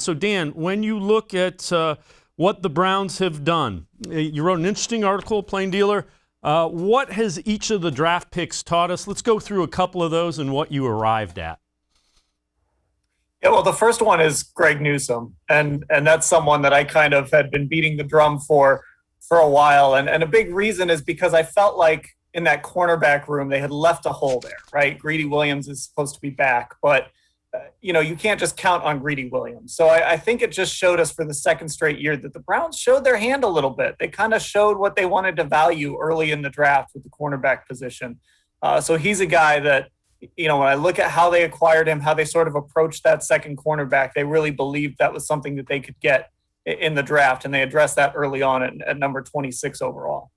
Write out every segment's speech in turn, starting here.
So, Dan, when you look at what the Browns have done, you wrote an interesting article, Plain Dealer. What has each of the draft picks taught us? Let's go through a couple of those and what you arrived at. Yeah, well, the first one is Greg Newsome, and that's someone that I kind of had been beating the drum for a while, and a big reason is because I felt like in that cornerback room they had left a hole there, right? Greedy Williams is supposed to be back, but you can't just count on Greedy Williams. So I think it just showed us for the second straight year that the Browns showed their hand a little bit. They kind of showed what they wanted to value early in the draft with the cornerback position. So he's a guy that, when I look at how they acquired him, how they sort of approached that second cornerback, they really believed that was something that they could get in the draft, and they addressed that early on at number 26 overall.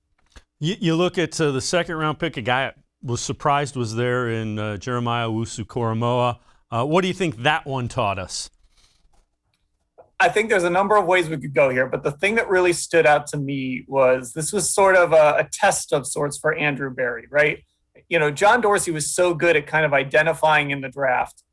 You look at the second round pick, a guy I was surprised was there in Jeremiah Owusu-Koramoah. What do you think that one taught us? I think there's a number of ways we could go here, but the thing that really stood out to me was this was sort of a test of sorts for Andrew Berry, right? John Dorsey was so good at kind of identifying in the draft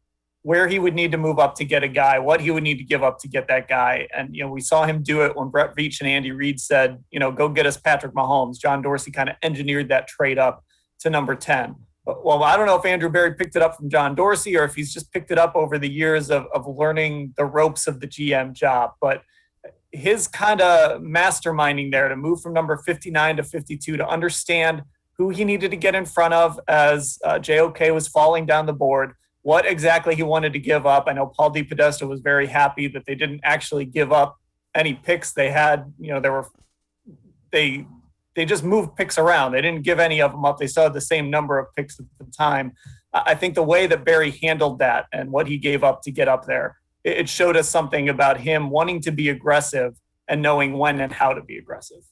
where he would need to move up to get a guy, what he would need to give up to get that guy. And, we saw him do it when Brett Veach and Andy Reid said, go get us Patrick Mahomes. John Dorsey kind of engineered that trade up to number 10. Well, I don't know if Andrew Berry picked it up from John Dorsey or if he's just picked it up over the years of learning the ropes of the GM job. But his kind of masterminding there to move from number 59 to 52 to understand who he needed to get in front of as JOK was falling down the board, what exactly he wanted to give up. I know Paul DePodesta was very happy that they didn't actually give up any picks they had. They just moved picks around. They didn't give any of them up. They still had the same number of picks at the time. I think the way that Berry handled that and what he gave up to get up there, it showed us something about him wanting to be aggressive and knowing when and how to be aggressive.